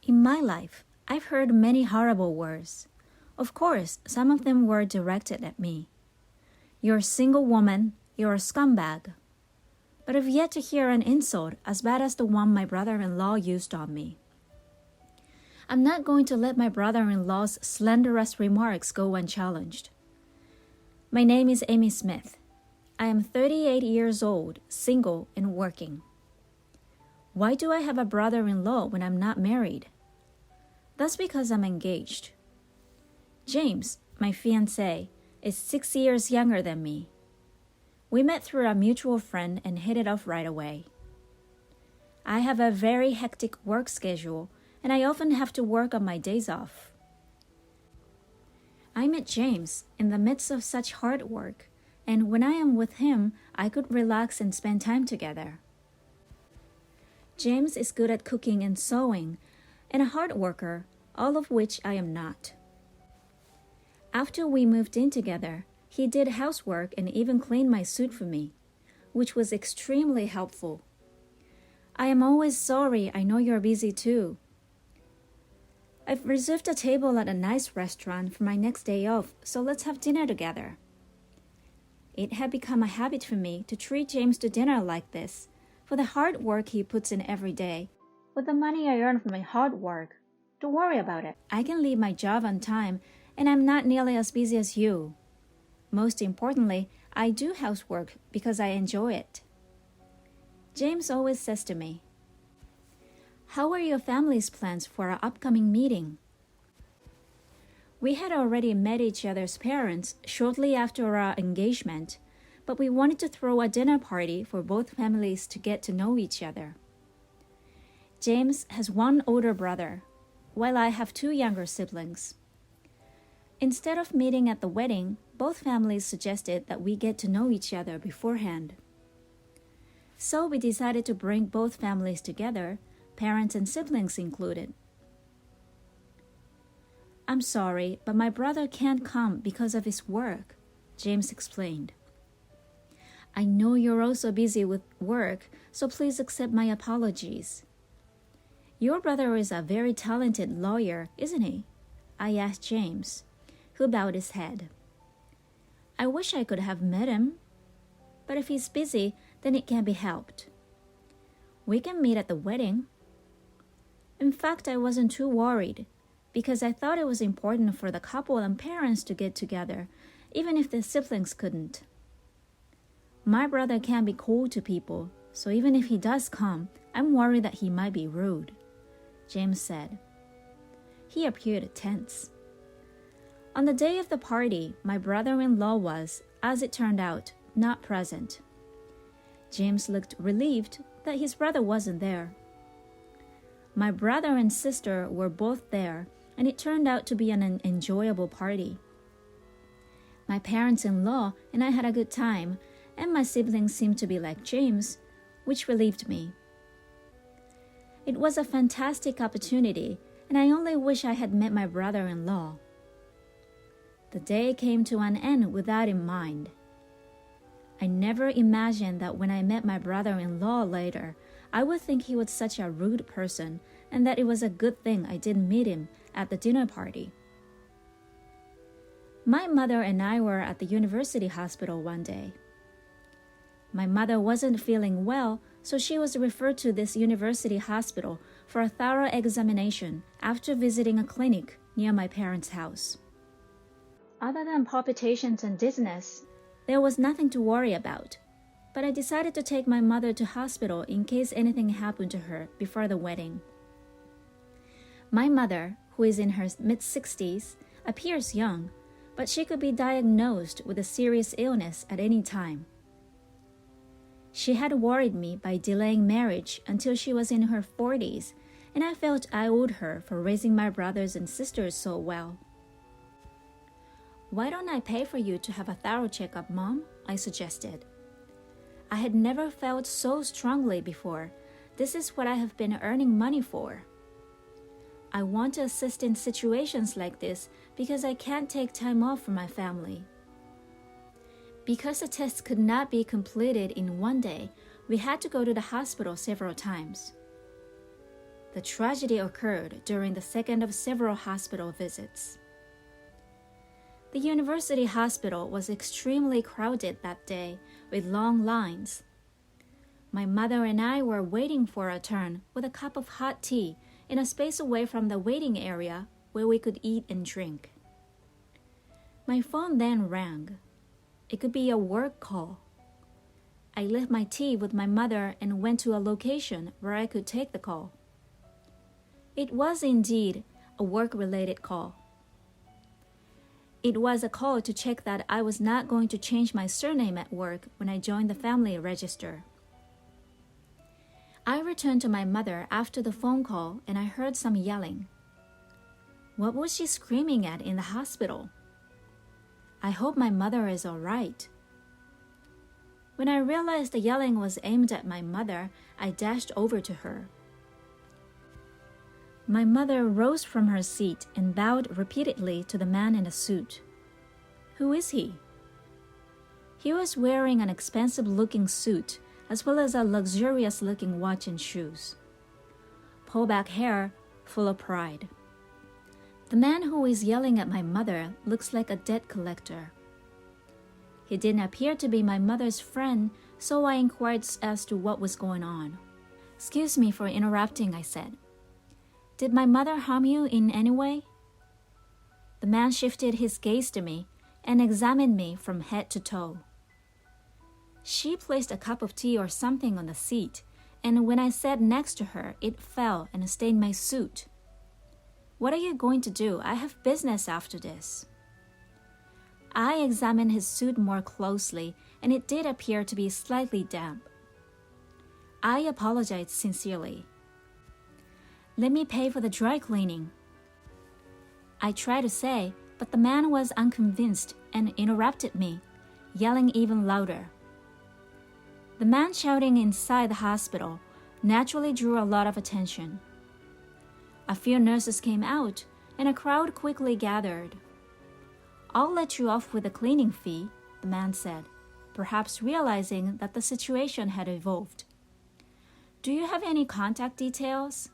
In my life, I've heard many horrible words. Of course, some of them were directed at me. You're a single woman, you're a scumbag. But I've yet to hear an insult as bad as the one my brother-in-law used on me. I'm not going to let my brother-in-law's slanderous remarks go unchallenged. My name is Amy Smith. I am 38 years old, single, and working. Why do I have a brother-in-law when I'm not married? That's because I'm engaged. James, my fiancé, is 6 years younger than me. We met through a mutual friend and hit it off right away. I have a very hectic work schedule, and I often have to work on my days off. I met James in the midst of such hard work, and when I am with him, I could relax and spend time together. James is good at cooking and sewing, and a hard worker, all of which I am not. After we moved in together, he did housework and even cleaned my suit for me, which was extremely helpful. I am always sorry. I know you're busy too. I've reserved a table at a nice restaurant for my next day off, so let's have dinner together. It had become a habit for me to treat James to dinner like this, for the hard work he puts in every day, with the money I earn from my hard work. Don't worry about it. I can leave my job on time, and I'm not nearly as busy as you. Most importantly, I do housework because I enjoy it. James always says to me, "How are your family's plans for our upcoming meeting?" We had already met each other's parents shortly after our engagement, but we wanted to throw a dinner party for both families to get to know each other. James has one older brother, while I have two younger siblings. Instead of meeting at the wedding, both families suggested that we get to know each other beforehand. So we decided to bring both families together, parents and siblings included. "I'm sorry, but my brother can't come because of his work," James explained. "I know you're also busy with work, so please accept my apologies." "Your brother is a very talented lawyer, isn't he?" I asked James, who bowed his head. "I wish I could have met him, but if he's busy, then it can't be helped. We can meet at the wedding." In fact, I wasn't too worried, because I thought it was important for the couple and parents to get together, even if the siblings couldn't. My brother can be cold to people, so even if he does come, I'm worried that he might be rude, James said. He appeared tense. On the day of the party, my brother-in-law was, as it turned out, not present. James looked relieved that his brother wasn't there. My brother and sister were both there, and it turned out to be an enjoyable party. My parents-in-law and I had a good time, and my siblings seemed to be like James, which relieved me. It was a fantastic opportunity, and I only wish I had met my brother-in-law. The day came to an end with that in mind. I never imagined that when I met my brother-in-law later, I would think he was such a rude person and that it was a good thing I didn't meet him at the dinner party. My mother and I were at the university hospital one day. My mother wasn't feeling well, so she was referred to this university hospital for a thorough examination after visiting a clinic near my parents' house. Other than palpitations and dizziness, there was nothing to worry about, but I decided to take my mother to hospital in case anything happened to her before the wedding. My mother, who is in her mid-60s, appears young, but she could be diagnosed with a serious illness at any time. She had worried me by delaying marriage until she was in her 40s, and I felt I owed her for raising my brothers and sisters so well. "Why don't I pay for you to have a thorough checkup, Mom?" I suggested. I had never felt so strongly before. This is what I have been earning money for. I want to assist in situations like this because I can't take time off from my family. Because the test could not be completed in one day, we had to go to the hospital several times. The tragedy occurred during the second of several hospital visits. The university hospital was extremely crowded that day with long lines. My mother and I were waiting for a turn with a cup of hot tea in a space away from the waiting area where we could eat and drink. My phone then rang. It could be a work call. I left my tea with my mother and went to a location where I could take the call. It was indeed a work-related call. It was a call to check that I was not going to change my surname at work when I joined the family register. I returned to my mother after the phone call and I heard some yelling. What was she screaming at in the hospital? I hope my mother is all right. When I realized the yelling was aimed at my mother, I dashed over to her. My mother rose from her seat and bowed repeatedly to the man in the suit. Who is he? He was wearing an expensive-looking suit as well as a luxurious-looking watch and shoes. Pullback hair, full of pride. The man who is yelling at my mother looks like a debt collector. He didn't appear to be my mother's friend, so I inquired as to what was going on. Excuse me for interrupting, I said. Did my mother harm you in any way? The man shifted his gaze to me and examined me from head to toe. She placed a cup of tea or something on the seat, and when I sat next to her, it fell and stained my suit. What are you going to do? I have business after this. I examined his suit more closely, and it did appear to be slightly damp. I apologized sincerely. Let me pay for the dry cleaning. I tried to say, but the man was unconvinced and interrupted me, yelling even louder. The man shouting inside the hospital naturally drew a lot of attention. A few nurses came out, and a crowd quickly gathered. I'll let you off with a cleaning fee, the man said, perhaps realizing that the situation had evolved. Do you have any contact details?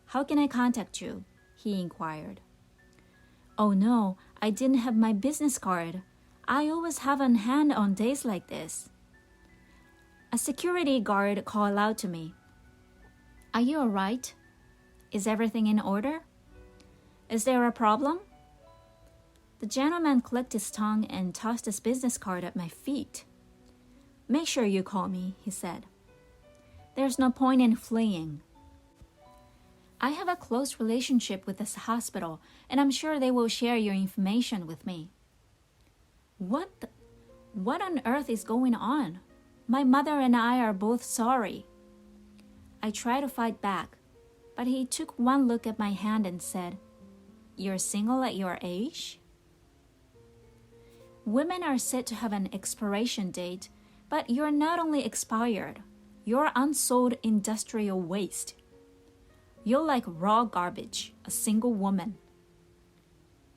How can I contact you? He inquired. Oh no, I didn't have my business card. I always have on hand on days like this. A security guard called out to me. Are you all right? Is everything in order? Is there a problem? The gentleman clicked his tongue and tossed his business card at my feet. Make sure you call me, he said. There's no point in fleeing. I have a close relationship with this hospital, and I'm sure they will share your information with me. What on earth is going on? My mother and I are both sorry. I tried to fight back, but he took one look at my hand and said, You're single at your age? Women are said to have an expiration date, but you're not only expired, you're unsold industrial waste. You're like raw garbage, a single woman.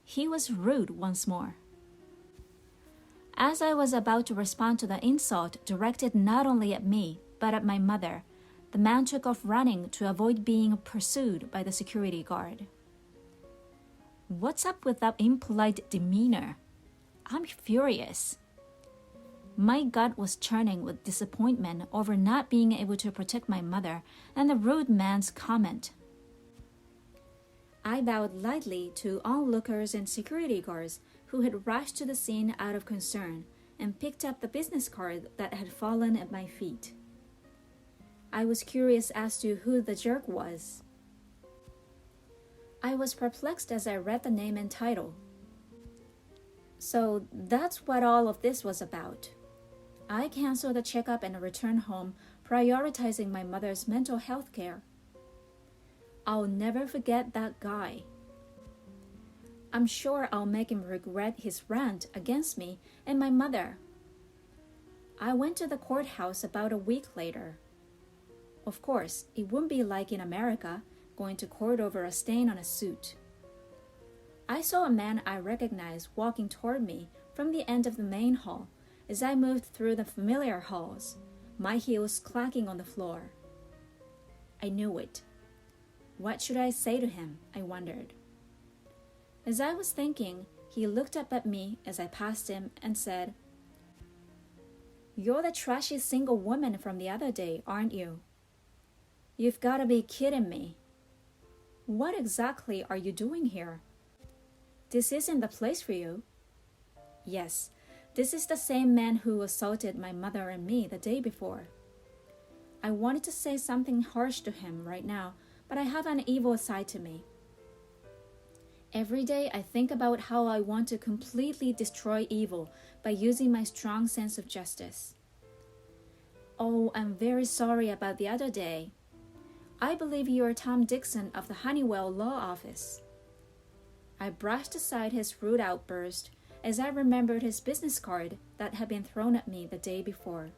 He was rude once more. As I was about to respond to the insult directed not only at me, but at my mother, the man took off running to avoid being pursued by the security guard. What's up with that impolite demeanor? I'm furious. My gut was churning with disappointment over not being able to protect my mother and the rude man's comment. I bowed lightly to onlookers and security guards who had rushed to the scene out of concern and picked up the business card that had fallen at my feet. I was curious as to who the jerk was. I was perplexed as I read the name and title. So that's what all of this was about. I canceled the checkup and returned home, prioritizing my mother's mental health care. I'll never forget that guy. I'm sure I'll make him regret his rant against me and my mother. I went to the courthouse about a week later. Of course, it wouldn't be like in America, going to court over a stain on a suit. I saw a man I recognized walking toward me from the end of the main hall as I moved through the familiar halls, my heels clacking on the floor. I knew it. What should I say to him? I wondered. As I was thinking, he looked up at me as I passed him and said, "You're the trashy single woman from the other day, aren't you? You've got to be kidding me. What exactly are you doing here? This isn't the place for you." "Yes, this is the same man who assaulted my mother and me the day before." I wanted to say something harsh to him right now, but I have an evil side to me. Every day I think about how I want to completely destroy evil by using my strong sense of justice. "Oh, I'm very sorry about the other day. I believe you are Tom Dixon of the Honeywell Law Office." I brushed aside his rude outburst as I remembered his business card that had been thrown at me the day before.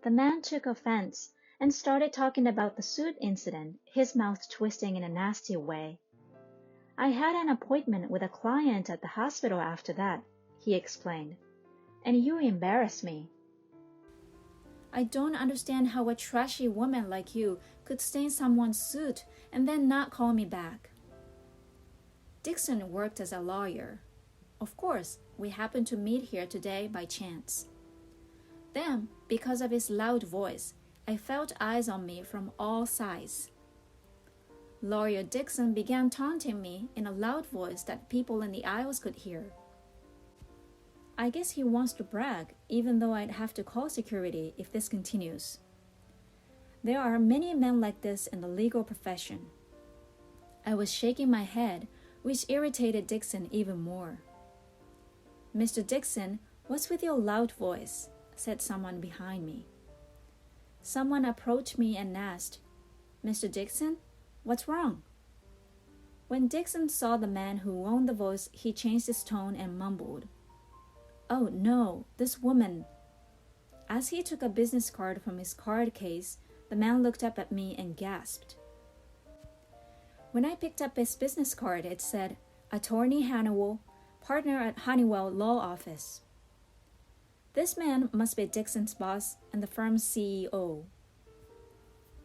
The man took offense and started talking about the suit incident, his mouth twisting in a nasty way. "I had an appointment with a client at the hospital after that," he explained, "and you embarrassed me." I don't understand how a trashy woman like you could stain someone's suit and then not call me back. Dixon worked as a lawyer. Of course, we happened to meet here today by chance. Then, because of his loud voice, I felt eyes on me from all sides. Lawyer Dixon began taunting me in a loud voice that people in the aisles could hear. I guess he wants to brag, even though I'd have to call security if this continues. There are many men like this in the legal profession. I was shaking my head, which irritated Dixon even more. "Mr. Dixon, what's with your loud voice?" said someone behind me. Someone approached me and asked, "Mr. Dixon, what's wrong?" When Dixon saw the man who owned the voice, he changed his tone and mumbled, "Oh no, this woman." As he took a business card from his card case, the man looked up at me and gasped. When I picked up his business card, it said, "Attorney Honeywell, partner at Honeywell Law Office." This man must be Dixon's boss and the firm's CEO.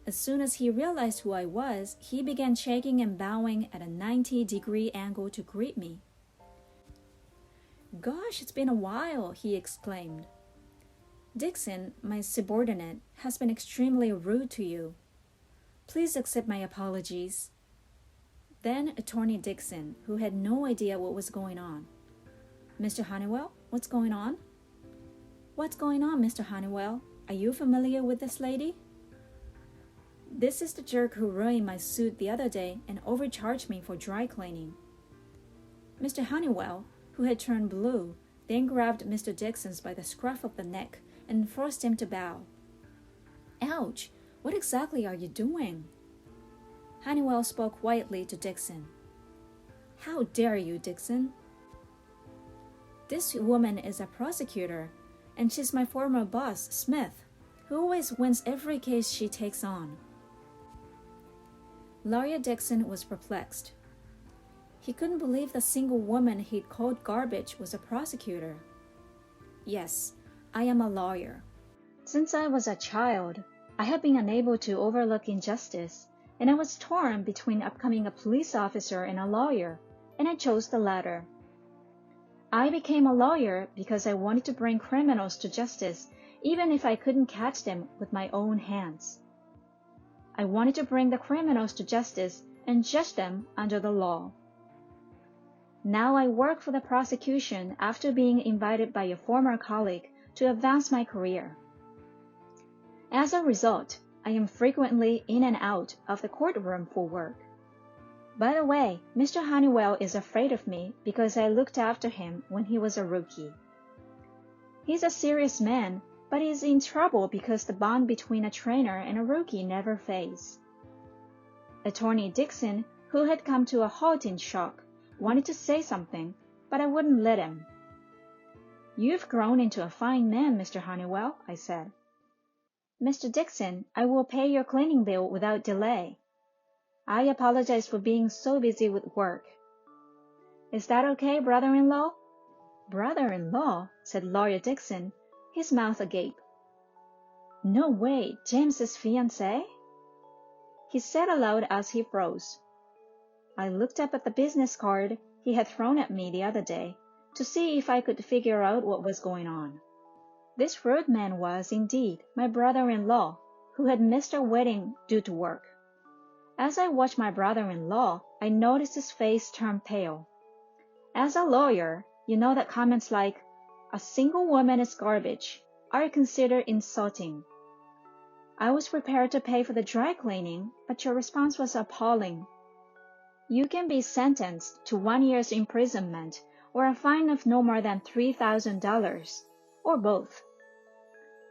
As soon as he realized who I was, he began shaking and bowing at a 90-degree angle to greet me. "Gosh, it's been a while," he exclaimed. "Dixon, my subordinate, has been extremely rude to you. Please accept my apologies." Then Attorney Dixon, who had no idea what was going on. "Mr. Honeywell, what's going on?" "What's going on, Mr. Honeywell? Are you familiar with this lady?" "This is the jerk who ruined my suit the other day and overcharged me for dry cleaning." Mr. Honeywell, who had turned blue, then grabbed Mr. Dixon by the scruff of the neck and forced him to bow. "Ouch! What exactly are you doing?" Honeywell spoke quietly to Dixon. "How dare you, Dixon? This woman is a prosecutor, and she's my former boss, Smith, who always wins every case she takes on." Lawyer Dixon was perplexed. He couldn't believe the single woman he'd called garbage was a prosecutor. "Yes, I am a lawyer. Since I was a child, I have been unable to overlook injustice, and I was torn between becoming a police officer and a lawyer, and I chose the latter. I became a lawyer because I wanted to bring criminals to justice, even if I couldn't catch them with my own hands. I wanted to bring the criminals to justice and judge them under the law. Now I work for the prosecution after being invited by a former colleague to advance my career. As a result, I am frequently in and out of the courtroom for work. By the way, Mr. Honeywell is afraid of me because I looked after him when he was a rookie. He's a serious man, but he's in trouble because the bond between a trainer and a rookie never fades." Attorney Dixon, who had come to a halt in shock, wanted to say something, but I wouldn't let him. "You've grown into a fine man, Mr. Honeywell," I said. "Mr. Dixon, I will pay your cleaning bill without delay. I apologize for being so busy with work. Is that okay, brother-in-law?" "Brother-in-law?" said Lawyer Dixon, his mouth agape. "No way, James's fiancé?" he said aloud as he froze. I looked up at the business card he had thrown at me the other day to see if I could figure out what was going on. This rude man was, indeed, my brother-in-law, who had missed our wedding due to work. As I watched my brother-in-law, I noticed his face turn pale. As a lawyer, you know that comments like, "A single woman is garbage," are considered insulting. I was prepared to pay for the dry cleaning, but your response was appalling. You can be sentenced to 1 year's imprisonment or a fine of no more than $3,000, or both.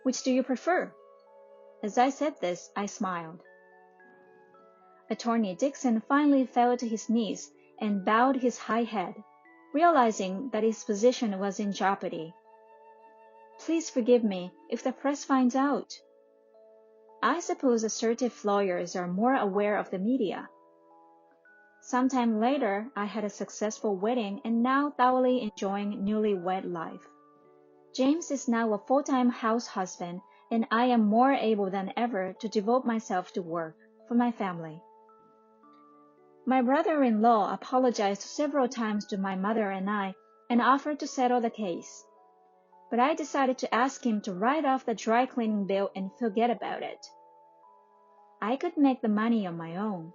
Which do you prefer? As I said this, I smiled. Attorney Dixon finally fell to his knees and bowed his high head, realizing that his position was in jeopardy. Please forgive me if the press finds out. I suppose assertive lawyers are more aware of the media. Sometime later, I had a successful wedding and now thoroughly enjoying newlywed life. James is now a full-time house husband, and I am more able than ever to devote myself to work for my family. My brother-in-law apologized several times to my mother and I and offered to settle the case. But I decided to ask him to write off the dry cleaning bill and forget about it. I could make the money on my own.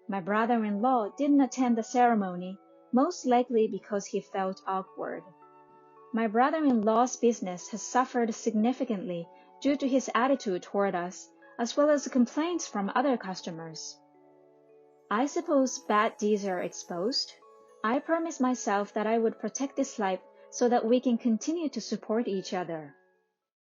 My brother-in-law didn't attend the ceremony, most likely because he felt awkward. My brother-in-law's business has suffered significantly due to his attitude toward us, as well as complaints from other customers. I suppose bad deeds are exposed. I promised myself that I would protect this life so that we can continue to support each other.